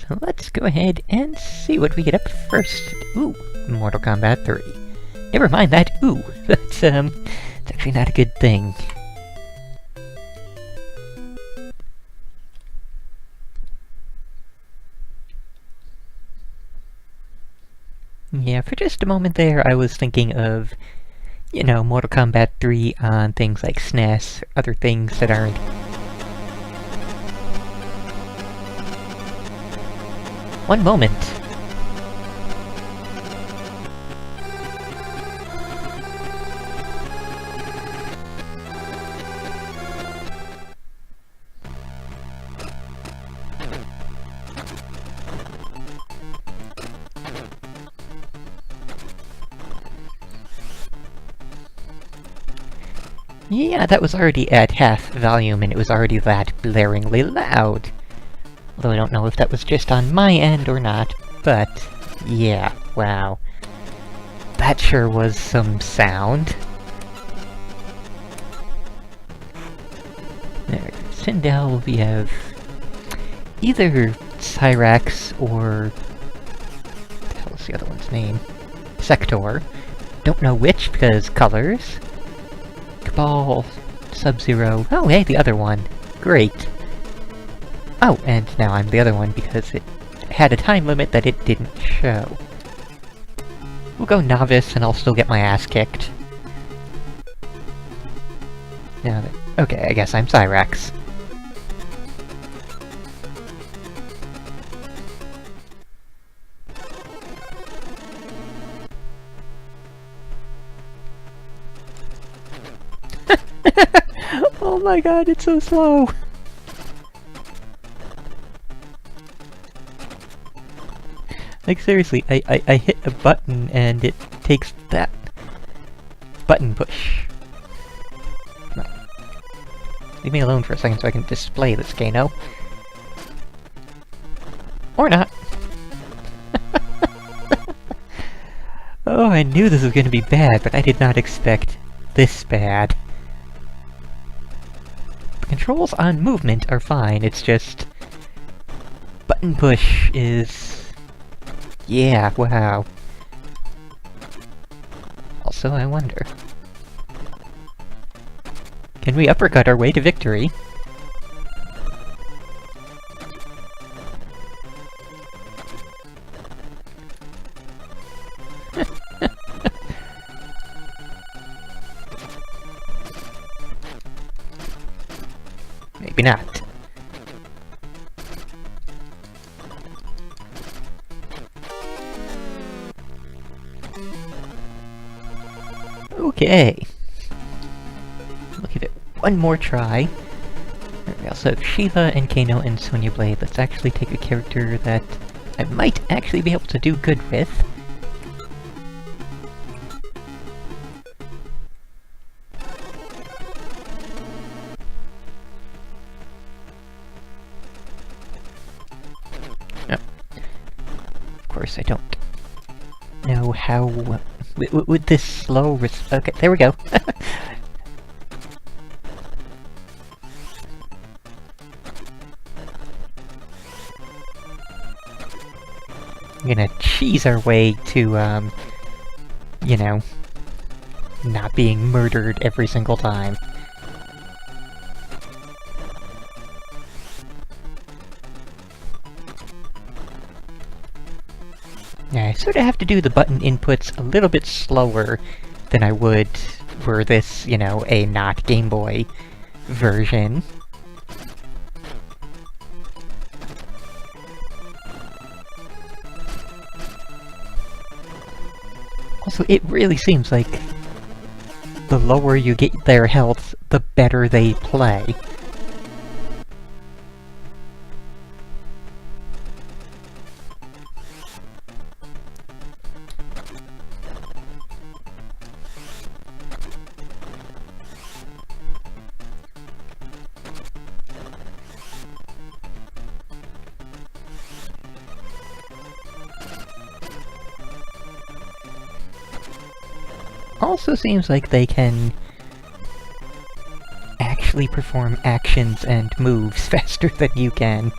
So let's go ahead and see what we get up first. Ooh, Mortal Kombat 3. Never mind that ooh. That's, it's actually not a good thing. Yeah, for just a moment there, I was thinking of, you know, Mortal Kombat 3 on things like SNES, other things that aren't... One moment! Yeah, that was already at half volume, and it was already that blaringly loud. Although I don't know if that was just on my end or not, but... yeah, wow. That sure was some sound. There, Sindel, we have... either Cyrax or... what the hell is the other one's name? Sector. Don't know which, because colors. Cabal, Sub-Zero... oh, hey, the other one. Great. Oh, and now I'm the other one because it had a time limit that it didn't show. We'll go Novice and I'll still get my ass kicked. Now that... okay, I guess I'm Cyrax. Oh my god, it's so slow! Like seriously, I hit a button and it takes that button push. No. Leave me alone for a second so I can display this Kano. Or not. Oh, I knew this was gonna be bad, but I did not expect this bad. The controls on movement are fine, it's just... button push is... yeah, wow. Also, I wonder... can we uppercut our way to victory? Maybe not. Okay. We'll give it one more try. We also have Shiva and Kano and Sonya Blade. Let's actually take a character that I might actually be able to do good with. Of course, I don't know how... with this slow okay, there we go. We're gonna cheese our way to, you know, not being murdered every single time. Yeah, I sort of have to do the button inputs a little bit slower than I would were this, you know, a not Game Boy version. Also, it really seems like the lower you get their health, the better they play. Also seems like they can actually perform actions and moves faster than you can.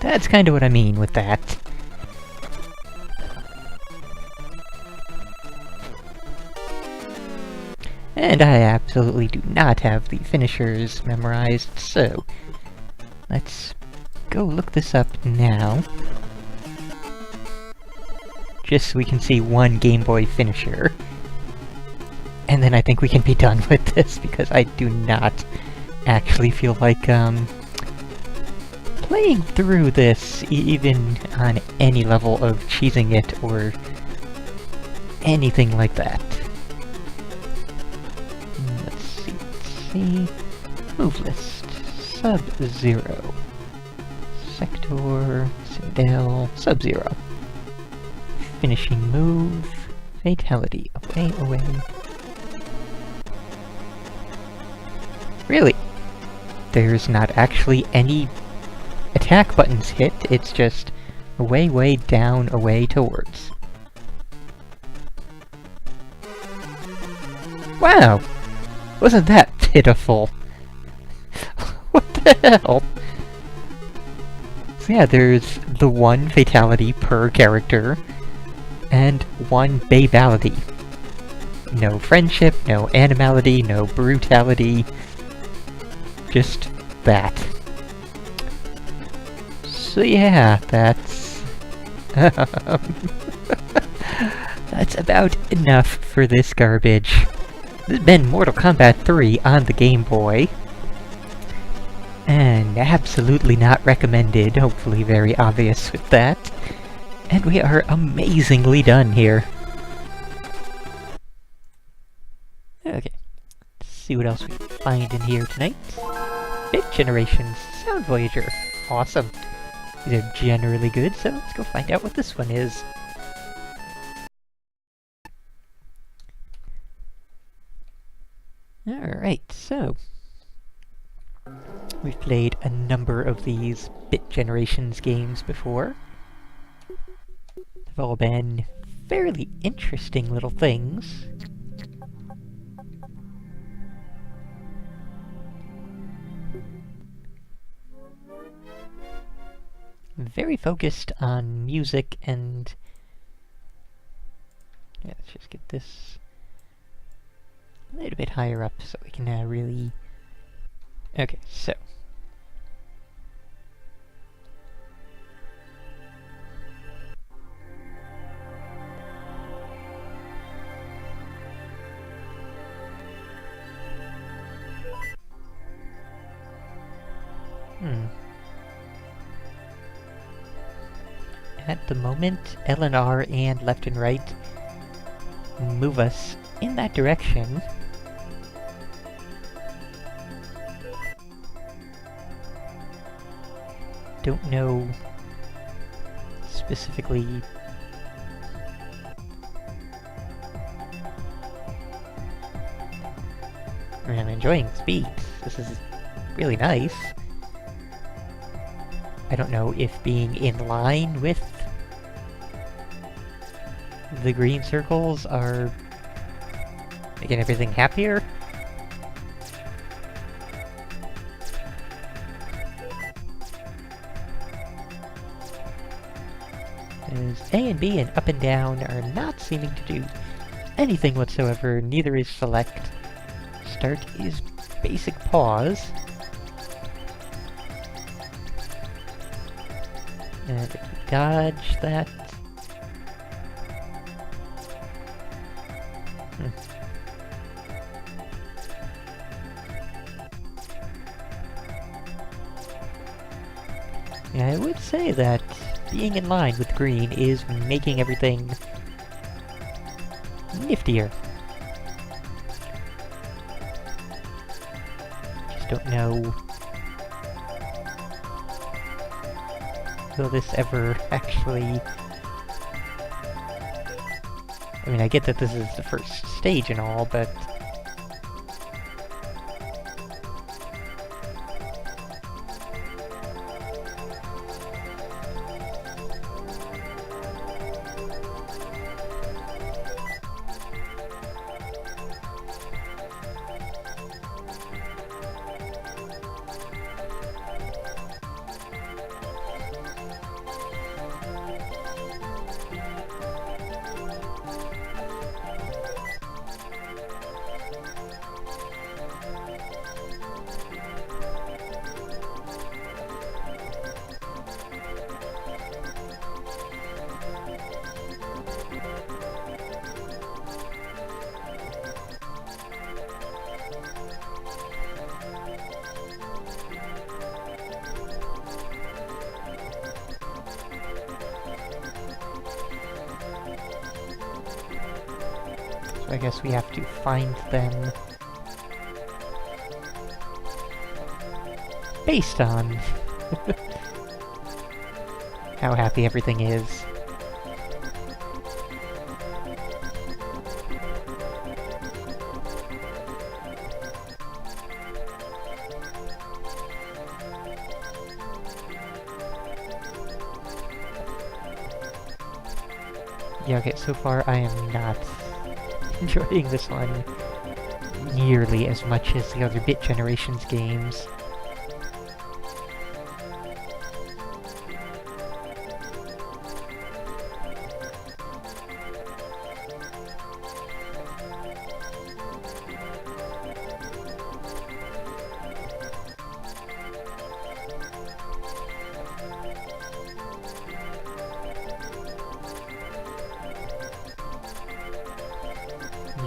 That's kind of what I mean with that. And I absolutely do not have the finishers memorized, so let's go look this up now. Just so we can see one Game Boy finisher. And then I think we can be done with this, because I do not actually feel like, playing through this, even on any level of cheesing it, or anything like that. Let's see. Move list. Sub-Zero. Sector. Sindel. Sub-Zero. Finishing move. Fatality. Away. Really? There's not actually any attack buttons hit, it's just way down, away towards. Wow! Wasn't that pitiful? What the hell? So yeah, there's the one fatality per character, and one babality. No friendship, no animality, no brutality. Just that. So yeah, that's... that's about enough for this garbage. This has been Mortal Kombat 3 on the Game Boy. And absolutely not recommended, hopefully very obvious with that. And we are amazingly done here. Okay, let's see what else we can find in here tonight. Generations Soundvoyager. Awesome. These are generally good, so let's go find out what this one is. Alright, so... we've played a number of these Bit Generations games before. They've all been fairly interesting little things. Very focused on music and... yeah, let's just get this a little bit higher up so we can really... okay, so... At the moment, L and R and left and right move us in that direction. Don't know specifically... I mean, I'm enjoying speed. This is really nice. I don't know if being in line with the green circles are making everything happier. As A and B and up and down are not seeming to do anything whatsoever, neither is select. Start is basic pause. And if we dodge that... yeah, I would say that being in line with green is making everything niftier. Just don't know... will this ever actually... I mean, I get that this is the first stage and all, but... So I guess we have to find them based on how happy everything is. Yeah, okay, so far I am not enjoying this one nearly as much as the other Bit Generations games.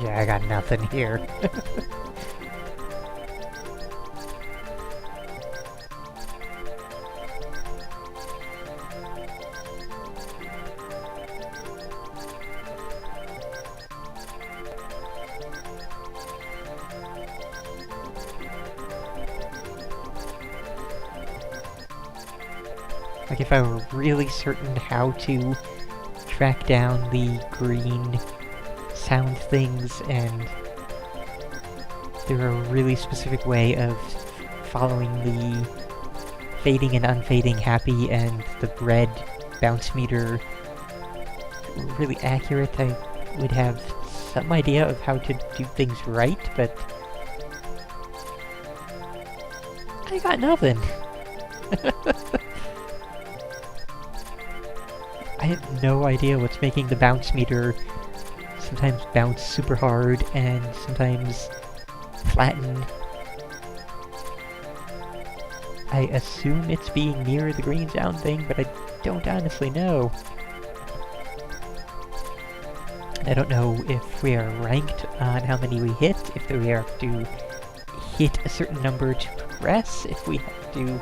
Yeah, I got nothing here. Like, if I were really certain how to track down the green sound things, and there are a really specific way of following the fading and unfading happy and the red bounce meter really accurate, I would have some idea of how to do things right, but I got nothing. I have no idea what's making the bounce meter sometimes bounce super hard and sometimes flatten. I assume it's being near the green sound thing, but I don't honestly know. I don't know if we are ranked on how many we hit, if we have to hit a certain number to progress, if we have to...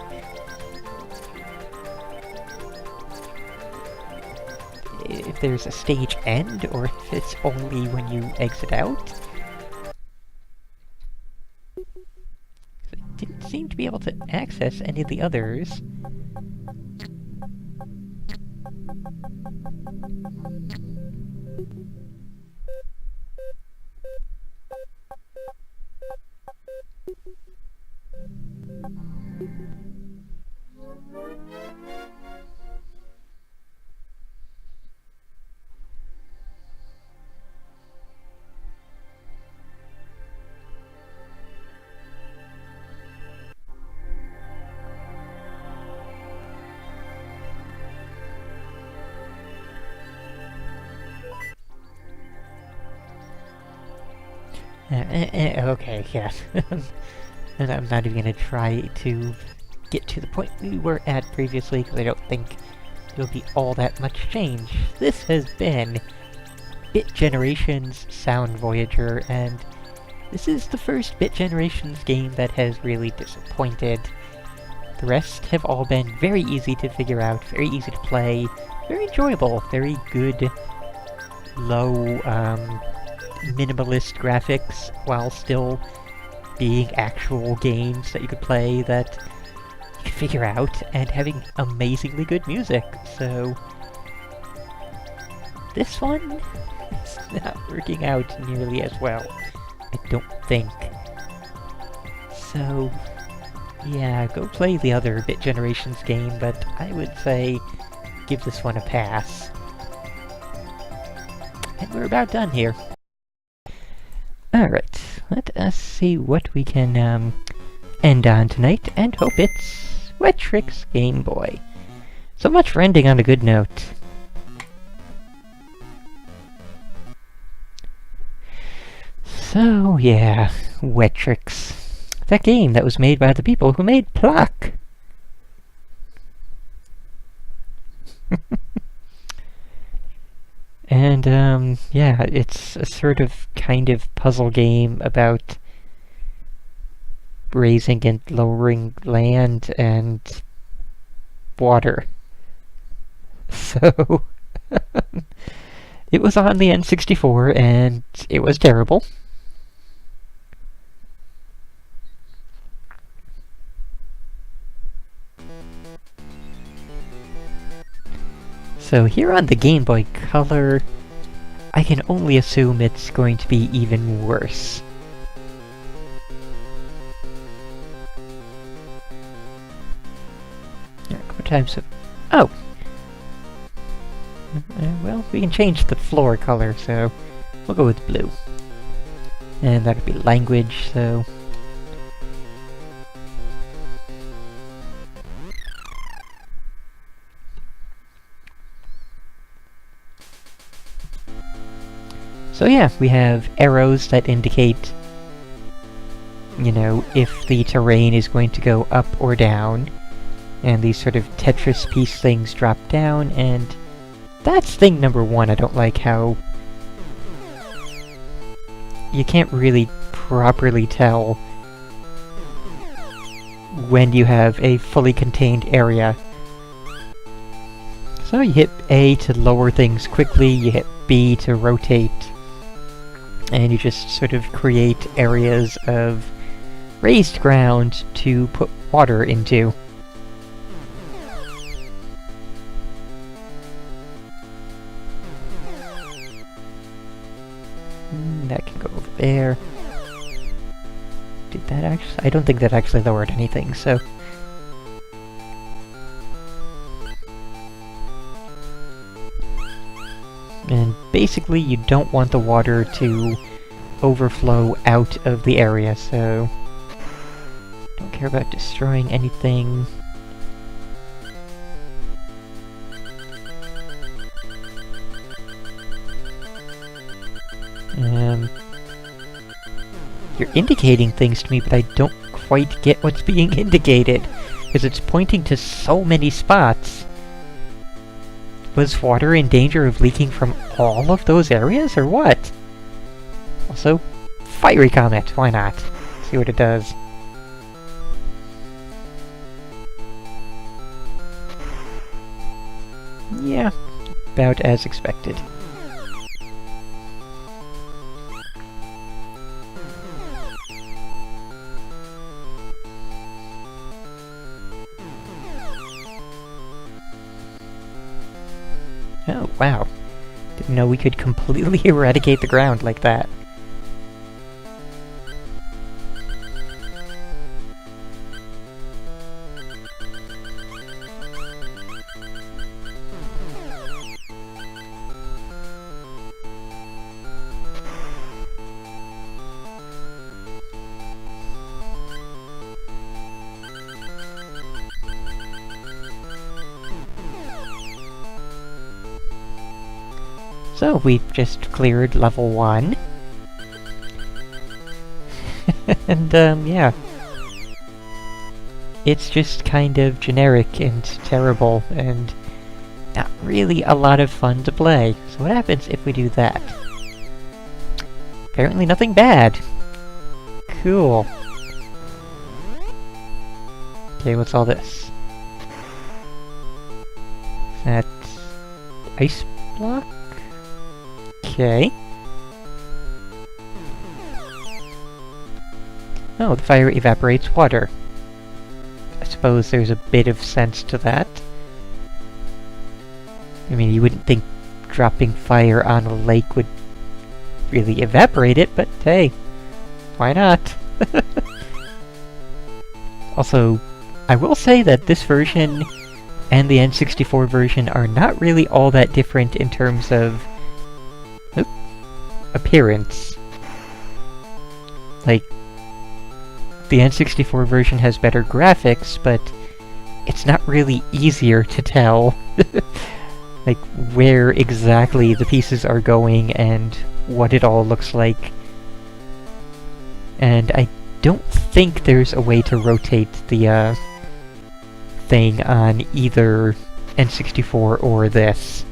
if there's a stage end, or if it's only when you exit out. I didn't seem to be able to access any of the others. Okay, yeah. And I'm not even gonna try to get to the point we were at previously, because I don't think there'll be all that much change. This has been Bit Generations Soundvoyager, and this is the first Bit Generations game that has really disappointed. The rest have all been very easy to figure out, very easy to play, very enjoyable, very good, low, minimalist graphics, while still being actual games that you could play that you could figure out, and having amazingly good music. So this one is not working out nearly as well, I don't think. So yeah, go play the other Bit Generations game, but I would say give this one a pass. And we're about done here. Alright, let us see what we can end on tonight, and hope it's Wetrix Game Boy. So much for ending on a good note. So yeah, Wetrix. That game that was made by the people who made Pluck. And, yeah, it's a sort of kind of puzzle game about raising and lowering land and water. So, It was on the N64, and it was terrible. So here on the Game Boy Color, I can only assume it's going to be even worse. A couple times. Oh! Well, we can change the floor color, so we'll go with blue. And that would be language, so... So yeah, we have arrows that indicate, you know, if the terrain is going to go up or down. And these sort of Tetris piece things drop down, and that's thing number one. I don't like how you can't really properly tell when you have a fully contained area. So you hit A to lower things quickly, you hit B to rotate, and you just sort of create areas of raised ground to put water into. That can go over there. Did that actually? I don't think that actually lowered anything, so... And basically, you don't want the water to overflow out of the area, so... Don't care about destroying anything. You're indicating things to me, but I don't quite get what's being indicated, because it's pointing to so many spots. Was water in danger of leaking from all of those areas, or what? Also, fiery comet, why not? See what it does. Yeah, about as expected. Oh, wow. Didn't know we could completely eradicate the ground like that. So, we've just cleared level 1. And, yeah. It's just kind of generic and terrible, and not really a lot of fun to play. So what happens if we do that? Apparently nothing bad. Cool. Okay, what's all this? Is that... ice block? Okay. Oh, the fire evaporates water. I suppose there's a bit of sense to that. I mean, you wouldn't think dropping fire on a lake would really evaporate it, but hey, why not? Also, I will say that this version and the N64 version are not really all that different in terms of appearance. Like, the N64 version has better graphics, but it's not really easier to tell like where exactly the pieces are going and what it all looks like. And I don't think there's a way to rotate the thing on either N64 or this.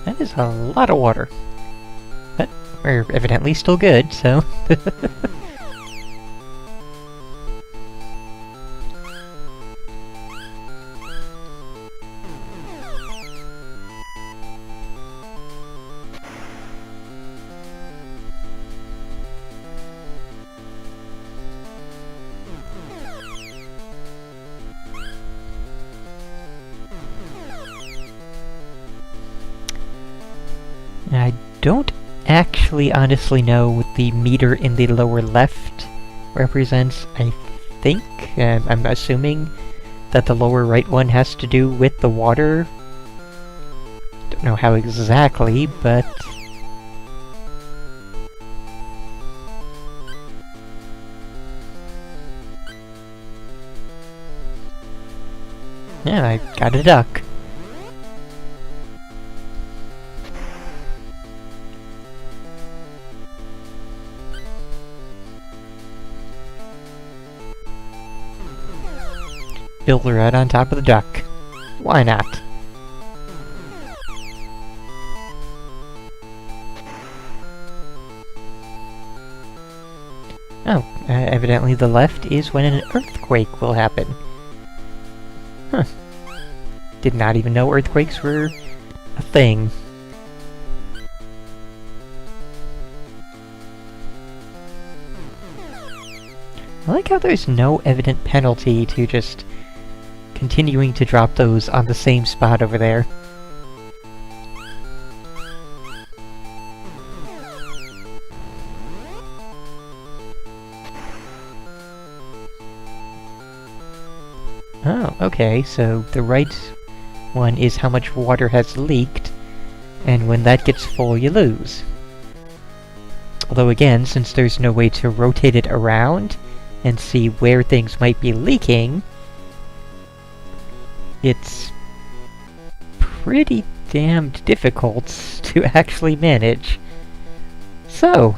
That is a lot of water. But we're evidently still good, so... I don't actually honestly know what the meter in the lower left represents. I think, I'm assuming that the lower right one has to do with the water. Don't know how exactly, but... yeah, I got a duck. Build right on top of the duck. Why not? Oh, evidently the left is when an earthquake will happen. Huh. Did not even know earthquakes were a thing. I like how there's no evident penalty to just continuing to drop those on the same spot over there. Oh, okay, so the right one is how much water has leaked, and when that gets full, you lose. Although again, since there's no way to rotate it around and see where things might be leaking, it's pretty damned difficult to actually manage. So,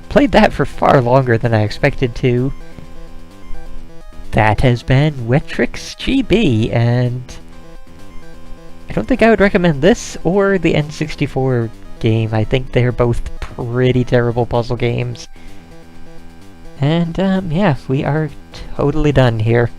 played that for far longer than I expected to. That has been Wetrix GB, and I don't think I would recommend this or the N64 game. I think they're both pretty terrible puzzle games. And, yeah, we are totally done here.